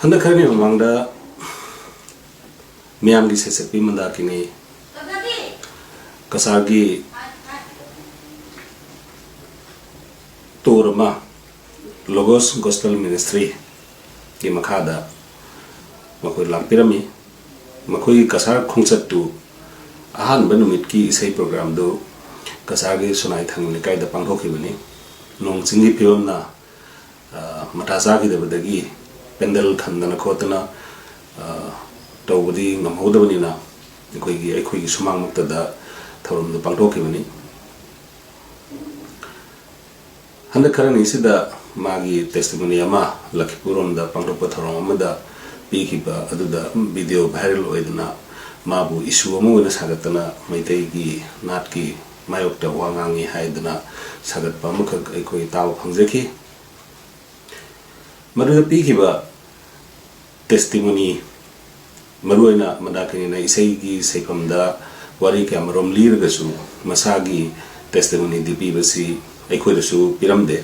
Handa kharni mamangda miyam gi sesepi Mandakini kasargi Torma Logos Gospel Ministry ki makhada makoi lampirami makoi kasar khungchat tu ahan banumit ki isai program do kasargi sunai thang likai da pangthoki bani nong chingi piom na matasa ki dabadagi pendel khandana khotana tawbudi ngamhodabani na ekoi gi sumang mukta da thorum da pangthoki bani handa karani sida magi testimony ama Lakhipuron da pangtokpa thorom amada pikiba aduda video viral oidna mabu issue amu na sagatana Meetei gi nat ki mayokta wangangi haidna sagatpa mukha ekoi taw phangjaki maruda pikiba testimony maruina Mandakini na isai gi seipamda wari kamarom lirgasu masagi testimony dipi basi ekoi su piramde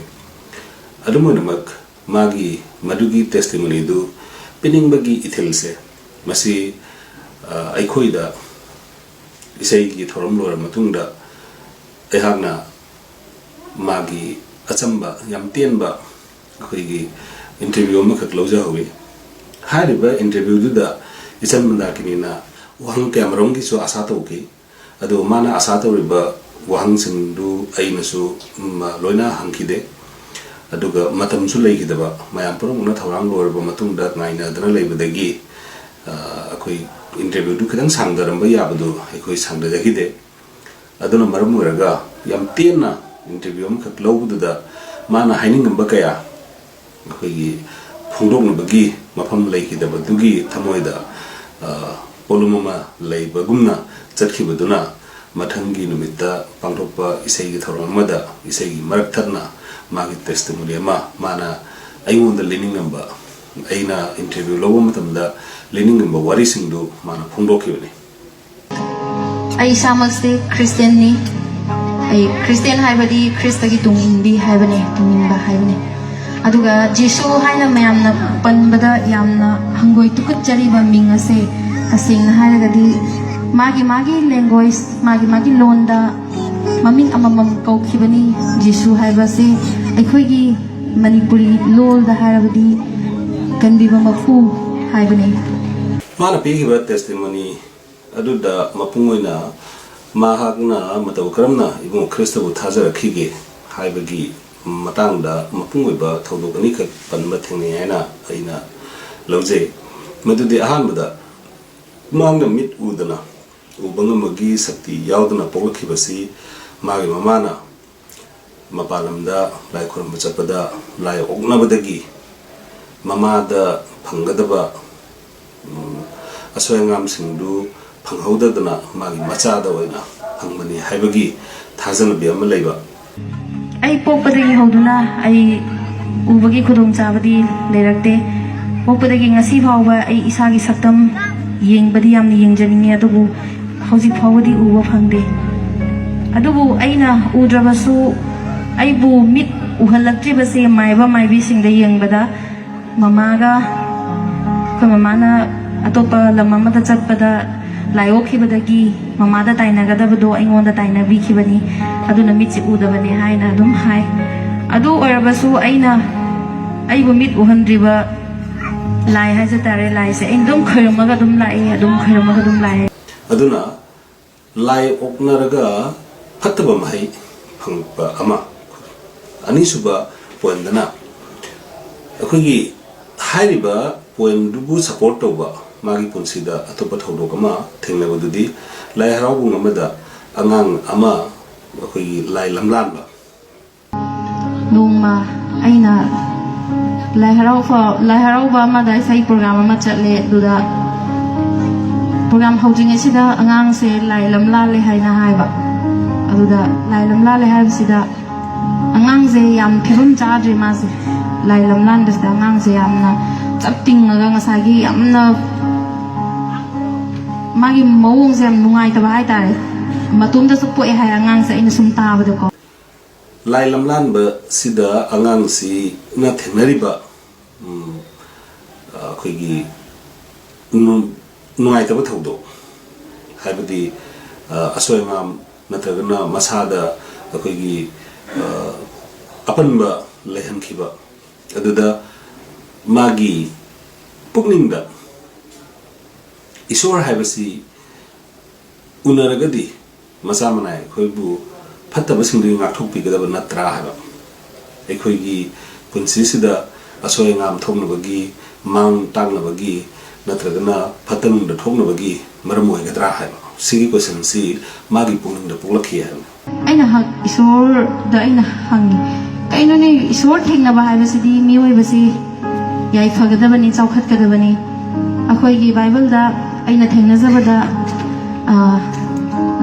adumonamak magi madugi testimony du piningbagi ithilse masi ekoi da isai gi thorom lora matungda ehagna magi achamba yam tenba ekoi gi interview ma khak loja howe hariba interview du da isam Mandakini na wahang kamarom gi so asa tawki adu mana asa tawriba wahang singdu ainasu loina hangkide aduga matam su leigidaba mayam purumuna thawrang lorba matungda ngaina dana leibadagi akoi interview du khadang sangdaramba yabadu ekoi sangdagide aduna maram oraga yam tena interview am khak lawbuda mana hainingamba kaya akoi phungdoknabagi mafam leigidaba dugi thamoida polumama leibagumna chatkibaduna mathangi numita pangtokpa isai gi thorom amada isai gi marakthana magi testimony ama mana aionda learning number aina interview lobo matamda learning number wari singdu mana phungdokibani ai samaste Christian ni ai Christian haibadi Christa gi tungindi haibane tungimba haibane aduga Jesu haina mayamna panbada yamna hangoi tukut jariba mingase asingna hairagadi magi language magi londa maming amamam kaukibani Jesu haibase akhoi Manipuri lol da harabadi kanbiba mafu haibani mana pigiba testimony aduda mapungoina mahagna mataw karamna ibung Kristabu thajarakige haibagi matangda mapungoiba thodokani khak panba thengni haina aina lawje madudi ahanbada mangna mit udana ubangamagi sakti yaudana pogakibasi magi mamana mapalamda lai khuram chapada lai ognabadagi mamada phangadaba asoyangam singdu phanghaudadana magi machada oina phangmani haibagi thajana bi ama leiba ai pokpadagi hoduna ai ubagi khudong chabadi lerakte pokpadagi ngasi phawba ai isagi saktam yengbadi yamni yengjaningi adubu hauzik phawadi uba phangde adubu aina udrabasu aibu mit uhalaktribase maiba maibi singda yengbada mamaga ko mamana atopa lamamada chatpada layokhibadagi mamada tainagadabado aingonda tainabikibani aduna mitsi udabani haina adum hai adu orabasu aina aibu mit uhandriba lai haja tare lai se indum khirmaga dum lai aduna lai oknaraga fataba mai phangpa ama anisuba poindana akhogi hairiba poin dubu support toba magi punsida atopa thodok ama thengnabadudi lai harau amada angang ama akhogi lai lamlanba nongma aina lai harau ba ma dai sai program ama chatle duda program housing sida angang se lai lamla le haina haiba aduda lai lamla le haibsida angang se yam phirum charge ma se lai lamlan da angang se yamna chapting aga ngasagi yamna magi mawong se yam nungai ta bai tare matum da su poe hai angang se ina sum ta ba ko lai lamlan ba sida angang si na thenari ba ꯑꯩꯈꯣꯏꯒꯤ ꯅꯨꯡꯉꯥꯏꯇꯕ ꯊꯧꯗꯣꯛ ꯍꯥꯏꯕꯗꯤ ꯑꯁꯣꯏ ꯑꯉꯥꯝ ꯅꯠꯇ꯭ꯔꯒꯅ ꯃꯁꯥꯗ ꯑꯩꯈꯣꯏꯒꯤ ꯑꯄꯟꯕ ꯂꯩꯍꯟꯈꯤꯕ ꯑꯗꯨꯗ ꯃꯥꯒꯤ ꯄꯨꯛꯅꯤꯡꯗ ꯏꯁꯣꯔ ꯍꯥꯏꯕꯁꯤ ꯎꯅꯔꯒꯗꯤ ꯃꯆꯥ ꯃꯅꯥꯏ ꯑꯩꯈꯣꯏꯕꯨ ꯐꯠꯇꯕꯁꯤꯡꯗꯒꯤ ꯉꯥꯛꯊꯣꯛꯄꯤꯒꯗꯕ ꯅꯠꯇ꯭ꯔꯥ ꯍꯥꯏꯕ ꯑꯩꯈꯣꯏꯒꯤ ꯄꯨꯟꯁꯤꯁꯤꯗ ꯑꯁꯣꯏ ꯑꯉꯥꯝ ꯊꯣꯛꯅꯕꯒꯤ ꯃꯥꯡ ꯇꯥꯛꯅꯕꯒꯤ ꯅꯠꯇ꯭ꯔꯒꯅ ꯐꯠꯇꯅꯨꯡꯗ ꯊꯣꯛꯅꯕꯒꯤ ꯃꯔꯝ ꯑꯣꯏꯒꯗ꯭ꯔꯥ ꯍꯥꯏꯕ ꯁꯤꯒꯤ ꯀꯣꯏꯁꯟꯁꯤ ꯃꯥꯒꯤ ꯄꯨꯛꯅꯤꯡꯗ ꯄꯣꯛꯂꯛꯈꯤ ꯍꯥꯏꯕ ꯑꯩꯅ ꯏꯁꯣꯔꯗ ꯑꯩꯅ ꯍꯪꯉꯤ ꯀꯩꯅꯣꯅꯦ ꯏꯁꯣꯔ ꯊꯦꯡꯅꯕ ꯍꯥꯏꯕꯁꯤꯗꯤ ꯃꯤꯑꯣꯏꯕꯁꯤ ꯌꯥꯏꯐꯒꯗꯕꯅꯤ ꯆꯥꯎꯈꯠꯀꯗꯕꯅꯤ ꯑꯩꯈꯣꯏꯒꯤ ꯕꯥꯏꯕꯜꯗ ꯑꯩꯅ ꯊꯦꯡꯅꯖꯕꯗ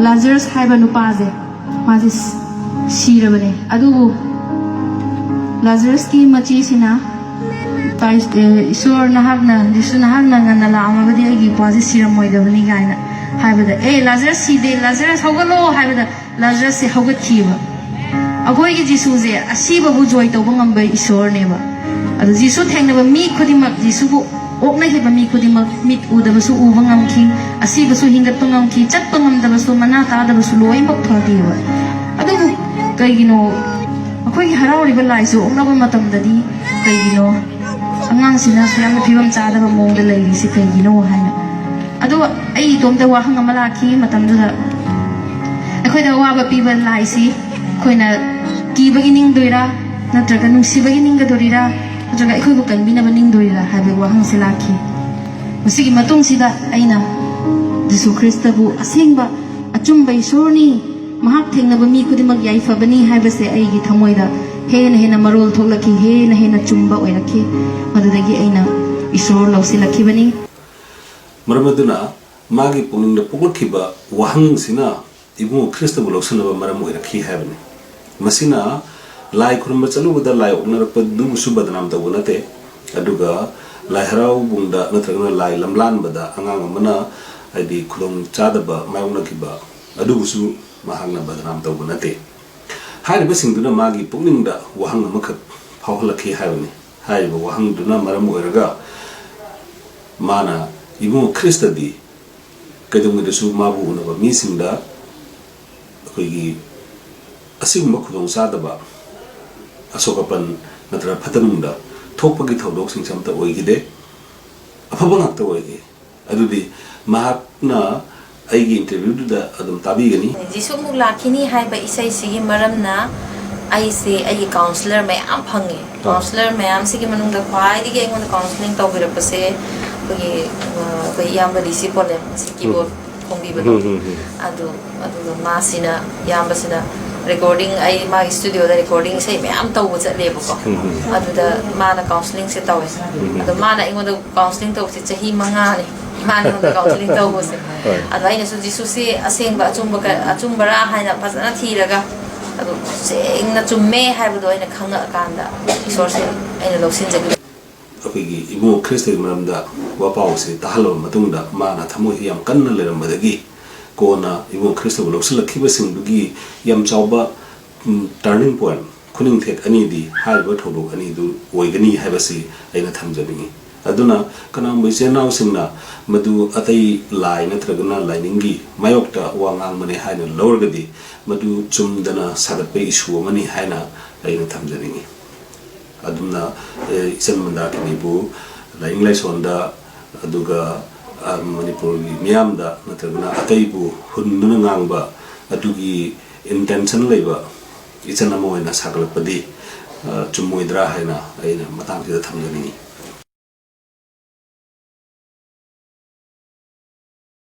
ꯂꯥꯖꯔꯁ ꯍꯥꯏꯕ ꯅꯨꯄꯥꯁꯦ ꯃꯥꯁꯦ ꯁꯤꯔꯕꯅꯦ ꯑꯗꯨꯕꯨ ꯂꯥꯖꯔꯁꯀꯤ ꯃꯆꯤꯁꯤꯅ ꯏꯁꯣꯔ ꯅꯍꯥꯛꯅ ꯖꯤꯁꯨ ꯅꯍꯥꯛꯅ ꯉꯟꯅ ꯂꯥꯛꯑꯝꯃꯕꯗꯤ ꯑꯩꯒꯤ ꯏꯄꯥꯁꯦ ꯁꯤꯔꯝꯃꯣꯏꯗꯕꯅꯤ ꯀꯥꯏꯅ ꯍꯥꯏꯕꯗ ꯂꯥꯖꯔꯁ ꯁꯤꯗꯦ ꯂꯥꯖꯔꯁ ꯍꯧꯒꯠꯂꯣ ꯍꯥꯏꯕꯗ ꯂꯥꯖꯔꯁꯁꯦ ꯍꯧꯒꯠꯈꯤꯕ ꯑꯩꯈꯣꯏꯒꯤ ꯖꯤꯁꯨꯁꯦ ꯑꯁꯤꯕꯕꯨ ꯖꯣꯏ ꯇꯧꯕ ꯉꯝꯕ ꯏꯁꯣꯔꯅꯦꯕ ꯑꯗꯨ ꯖꯤꯁꯨ ꯊꯦꯡꯅꯕ ꯃꯤ ꯈꯨꯗꯤꯡꯃꯛ ꯖꯤꯁꯨꯕꯨ ꯑꯣꯛꯅꯈꯤꯕ ꯃꯤ ꯈꯨꯗꯤꯡꯃꯛ ꯃꯤꯠ ꯎꯗꯕꯁꯨ ꯎꯕ ꯉꯝꯈꯤ ꯑꯁꯤꯕꯁꯨ ꯍꯤꯡꯒꯠꯄ ꯉꯝꯈꯤ ꯆꯠꯄ ꯉꯝꯗꯕꯁꯨ ꯃꯅꯥ ꯇꯥꯗꯕꯁꯨ ꯂꯣꯏꯅꯃꯛ ꯐꯈꯤꯕ ꯑꯗꯨꯕꯨ ꯀꯩꯒꯤꯅꯣ ꯑꯩꯈꯣꯏꯒꯤ ꯍꯔꯥꯎꯔꯤꯕ ꯂꯥꯏꯁꯨ ꯑꯣꯛꯅꯕ ꯃꯇꯝꯗꯗꯤ ꯀꯩꯒꯤꯅꯣ ꯑꯉꯥꯡꯁꯤꯅ ꯌꯥꯝꯅ ꯐꯤꯕꯝ ꯆꯥꯗꯕ ꯃꯑꯣꯡꯗ ꯂꯩꯔꯤꯁꯤ ꯀꯩꯒꯤꯅꯣ ꯍꯥꯏꯅ ꯑꯗꯣ ꯑꯩ ꯏꯇꯣꯝꯇ ꯋꯥꯍꯪ ꯑꯃ ꯂꯥꯛꯈꯤ ꯃꯇꯝꯗꯨꯗ ꯑꯩꯈꯣꯏꯗ ꯑꯋꯥꯕ ꯄꯤꯕ ꯂꯥꯏꯁꯤ ꯑꯩꯈꯣꯏꯅ ꯀꯤꯕꯒꯤ ꯅꯤꯡꯗꯣꯏꯔꯥ ꯅꯠꯇ꯭ꯔꯒ ꯅꯨꯡꯁꯤꯕꯒꯤ ꯅꯤꯡꯒꯗꯣꯔꯤꯔꯥ ꯅꯠꯇ꯭ꯔꯒ ꯑꯩꯈꯣꯏꯕꯨ ꯀꯟꯕꯤꯅꯕ ꯅꯤꯡꯗꯣꯔꯤꯔꯥ ꯍꯥꯏꯕ ꯋꯥꯍꯪꯁꯦ ꯂꯥꯛꯈꯤ ꯃꯁꯤꯒꯤ ꯃꯇꯨꯡꯁꯤꯗ ꯑꯩꯅ ꯖꯤꯁꯨ ꯈ꯭ꯔꯤꯁꯇꯕꯨ ꯑꯁꯦꯡꯕ ꯑꯆꯨꯝꯕ ꯏꯁꯣꯔꯅꯤ ꯃꯍꯥꯛ ꯊꯦꯡꯅꯕ ꯃꯤ ꯈꯨꯗꯤꯡꯃꯛ ꯌꯥꯏꯐꯕꯅꯤ ꯍꯥꯏꯕꯁꯦ ꯑꯩꯒꯤ ꯊꯃꯣꯏꯗ ꯍꯦꯟꯅ ꯃꯔꯣꯜ ꯊꯣꯛꯂꯛꯈꯤ ꯍꯦꯟꯅ ꯆꯨꯝꯕ ꯑꯣꯏꯔꯛꯈꯤ ꯃꯗꯨꯗꯒꯤ ꯑꯩꯅ ꯏꯁꯣꯔ ꯂꯧꯁꯤꯜꯂꯛꯈꯤꯕꯅꯤ ꯃꯔꯝ ꯑꯗꯨꯅ ꯃꯥꯒꯤ ꯄꯨꯛꯅꯤꯡꯗ ꯄꯣꯛꯂꯛꯈꯤꯕ ꯋꯥꯍꯪꯁꯤꯅ ꯏꯕꯨꯡ ꯈ꯭ꯔꯤꯁꯇꯕꯨ ꯂꯧꯁꯤꯟꯅꯕ ꯃꯔꯝ ꯑꯣꯏꯔꯛꯈꯤ ꯍꯥꯏꯕꯅꯤ ꯃꯁꯤꯅ ꯂꯥꯏ ꯈꯨꯔꯨꯝꯕ ꯆꯠꯂꯨꯕꯗ ꯂꯥꯏ ꯑꯣꯛꯅꯔꯛꯄꯗꯨꯕꯨꯁꯨ ꯕꯗꯅꯥꯝ ꯇꯧꯕ ꯅꯠꯇꯦ ꯑꯗꯨꯒ ꯂꯥꯏ ꯍꯔꯥꯎꯕꯨꯡꯗ ꯅꯠꯇ꯭ꯔꯒꯅ ꯂꯥꯏ ꯂꯝꯂꯥꯟꯕꯗ ꯑꯉꯥꯡ ꯑꯃꯅ ꯍꯥꯏꯗꯤ ꯈꯨꯗꯣꯡ ꯆꯥꯗꯕ ꯃꯥꯌꯣꯛꯅꯈꯤꯕ ꯑꯗꯨꯕꯨꯁꯨ ꯃꯍꯥꯛꯅ ꯕꯗꯅꯥꯝ ꯇꯧꯕ ꯅꯠꯇꯦ ꯍꯥꯏꯔꯤꯕꯁꯤꯡꯗꯨꯅ ꯃꯥꯒꯤ ꯄꯨꯛꯅꯤꯡꯗ ꯋꯥꯍꯪ ꯑꯃꯈꯛ ꯐꯥꯎꯍꯜꯂꯛꯈꯤ ꯍꯥꯏꯕꯅꯤ ꯍꯥꯏꯔꯤꯕ ꯋꯥꯍꯪꯗꯨꯅ ꯃꯔꯝ ꯑꯣꯏꯔꯒ ꯃꯥꯅ ꯏꯕꯨꯡ ꯈ꯭ꯔꯤꯁꯇꯗꯤ ꯀꯩꯗꯧꯉꯩꯗꯁꯨ ꯃꯥꯕꯨ ꯎꯅꯕ ꯃꯤꯁꯤꯡꯗ ꯑꯩꯈꯣꯏꯒꯤ ꯑꯁꯤꯒꯨꯝꯕ ꯈꯨꯗꯣꯡ ꯆꯥꯗꯕ ꯑꯁꯣꯛ ꯑꯄꯟ ꯅꯠꯇ꯭ꯔꯒ ꯐꯠꯇꯅꯨꯡꯗ ꯊꯣꯛꯄꯒꯤ ꯊꯧꯗꯣꯛꯁꯤꯡꯁꯦ ꯑꯝꯇ ꯑꯣꯏꯈꯤꯗꯦ ꯑꯐꯕ ꯉꯥꯛꯇ ꯑꯣꯏꯈꯤ ꯑꯗꯨꯗꯤ ꯃꯍꯥꯛꯅ ꯑꯩꯒꯤ ꯏꯟꯇꯔꯚ꯭ꯌꯨꯗꯨꯗ ꯑꯗꯨꯝ ꯇꯥꯕꯤꯒꯅꯤ ꯖꯤꯁꯨꯃꯨꯛ ꯂꯥꯛꯈꯤꯅꯤ ꯍꯥꯏꯕ ꯏꯁꯩꯁꯤꯒꯤ ꯃꯔꯝꯅ ꯑꯩꯁꯦ ꯑꯩꯒꯤ ꯀꯥꯎꯟꯁꯂꯔ ꯃꯌꯥꯝ ꯐꯪꯉꯦ ꯀꯥꯎꯟꯁꯂꯔ ꯃꯌꯥꯝꯁꯤꯒꯤ ꯃꯅꯨꯡꯗ ꯈ꯭ꯋꯥꯏꯗꯒꯤ ꯑꯩꯉꯣꯟꯗ ꯀꯥꯎꯟꯁꯂꯤꯡ ꯇꯧꯕꯤꯔꯛꯄꯁꯦ ꯑꯩꯈꯣꯏ ꯏꯌꯥꯝꯕ ꯔꯤꯁꯤ ꯄꯣꯂꯦꯝ ꯀꯤꯕꯣꯔꯗ ꯈꯣꯡꯕꯤꯕꯗꯣ ꯑꯗꯨꯒ ꯃꯥꯁꯤꯅ ꯏꯌꯥꯝꯕꯁꯤꯅ ꯔꯦꯀꯣꯔꯗꯤꯡ ꯑꯩ ꯃꯥꯒꯤ ꯁ꯭ꯇꯨꯗꯤꯑꯣꯗ ꯔꯦꯀꯣꯔꯗꯤꯡ ꯏꯁꯩ ꯃꯌꯥꯝ ꯇꯧꯕ ꯆꯠꯂꯦꯕꯀꯣ ꯑꯗꯨꯗ ꯃꯥꯅ ꯀꯥꯎꯟꯁꯂꯤꯡꯁꯦ ꯇꯧꯋꯦ ꯑꯗꯣ ꯃꯥꯅ ꯑꯩꯉꯣꯟꯗ ꯀꯥꯎꯟꯁꯂꯤꯡ ꯇꯧꯕꯁꯦ ꯆꯍꯤ 5ꯅꯤ ꯃꯥꯅ ꯑꯩꯉꯣꯟꯗ ꯀꯥꯎꯟꯁꯂꯤꯡ ꯇꯧꯕꯁꯦ ꯑꯗꯣ ꯑꯩꯅꯁꯨ ꯖꯤꯁꯨꯁꯦ ꯑꯁꯦꯡꯕ ꯑꯆꯨꯝꯕꯔꯥ ꯍꯥꯏꯅ ꯐꯖꯅ ꯊꯤꯔꯒ ꯑꯗꯣ ꯁꯦꯡꯅ ꯆꯨꯝꯃꯦ ꯍꯥꯏꯕꯗꯣ ꯑꯩꯅ ꯈꯪꯉꯛꯑꯀꯥꯟꯗ ꯏꯁꯣꯔꯁꯦ ꯑꯩꯅ ꯂꯧꯁꯤꯟꯖꯈꯤꯕ ꯑꯩꯈꯣꯏꯒꯤ ꯏꯕꯨꯡ ꯈ꯭ꯔꯤꯁꯇꯒꯤ ꯃꯔꯝꯗ ꯋꯥꯄꯥꯎꯁꯦ ꯇꯥꯍꯜꯂꯕ ꯃꯇꯨꯡꯗ ꯃꯥꯅ ꯊꯃꯣꯏꯁꯤ ꯌꯥꯝ ꯀꯟꯅ ꯂꯩꯔꯝꯕꯗꯒꯤ ꯀꯣꯟꯅ ꯏꯕꯨꯡ ꯈ꯭ꯔꯤꯁꯇꯕꯨ ꯂꯧꯁꯤꯜꯂꯛꯈꯤꯕꯁꯤꯡꯗꯨꯒꯤ ꯌꯥꯝ ꯆꯥꯎꯕ ꯇꯔꯅꯤꯡ ꯄꯣꯏꯟꯠ ꯈꯨꯅꯤꯡꯊꯦꯛ ꯑꯅꯤꯗꯤ ꯍꯥꯏꯔꯤꯕ ꯊꯧꯗꯣꯛ ꯑꯅꯤꯗꯨ ꯑꯣꯏꯒꯅꯤ ꯍꯥꯏꯕꯁꯤ ꯑꯩꯅ ꯊꯝꯖꯅꯤꯡꯉꯤ ꯑꯗꯨꯅ ꯀꯅꯥꯒꯨꯝꯕ ꯏꯆꯤꯜ ꯏꯅꯥꯎꯁꯤꯡꯅ ꯃꯗꯨ ꯑꯇꯩ ꯂꯥꯏ ꯅꯠꯇ꯭ꯔꯒꯅ ꯂꯥꯏꯅꯤꯡꯒꯤ ꯃꯥꯌꯣꯛꯇ ꯋꯥ ꯉꯥꯡꯕꯅꯤ ꯍꯥꯏꯅ ꯂꯧꯔꯒꯗꯤ ꯃꯗꯨ ꯆꯨꯝꯗꯅ ꯁꯥꯒꯠꯄ ꯏꯁꯨ ꯑꯃꯅꯤ ꯍꯥꯏꯅ ꯑꯩꯅ ꯊꯝꯖꯅꯤꯡꯉꯤ ꯑꯗꯨꯅ ꯏꯆꯟ ꯃꯟꯗꯥꯀꯤꯅꯤꯕꯨ ꯂꯥꯏꯅꯤꯡ ꯂꯥꯏꯁꯣꯟꯗ ꯑꯗꯨꯒ ꯃꯅꯤꯄꯨꯔꯒꯤ ꯃꯤꯌꯥꯝꯗ ꯅꯠꯇ꯭ꯔꯒꯅ ꯑꯇꯩꯕꯨ ꯍꯨꯟꯗꯨꯅ ꯉꯥꯡꯕ ꯑꯗꯨꯒꯤ ꯏꯟꯇꯦꯟꯁꯟ ꯂꯩꯕ ꯏꯆꯟ ꯑꯃ ꯑꯣꯏꯅ ꯁꯥꯒꯠꯂꯛꯄꯗꯤ ꯆꯨꯝꯃꯣꯏꯗ꯭ꯔꯥ ꯍꯥꯏꯅ ꯑꯩꯅ ꯃꯇꯥꯡꯁꯤꯗ ꯊꯝꯖꯅꯤꯡꯉꯤ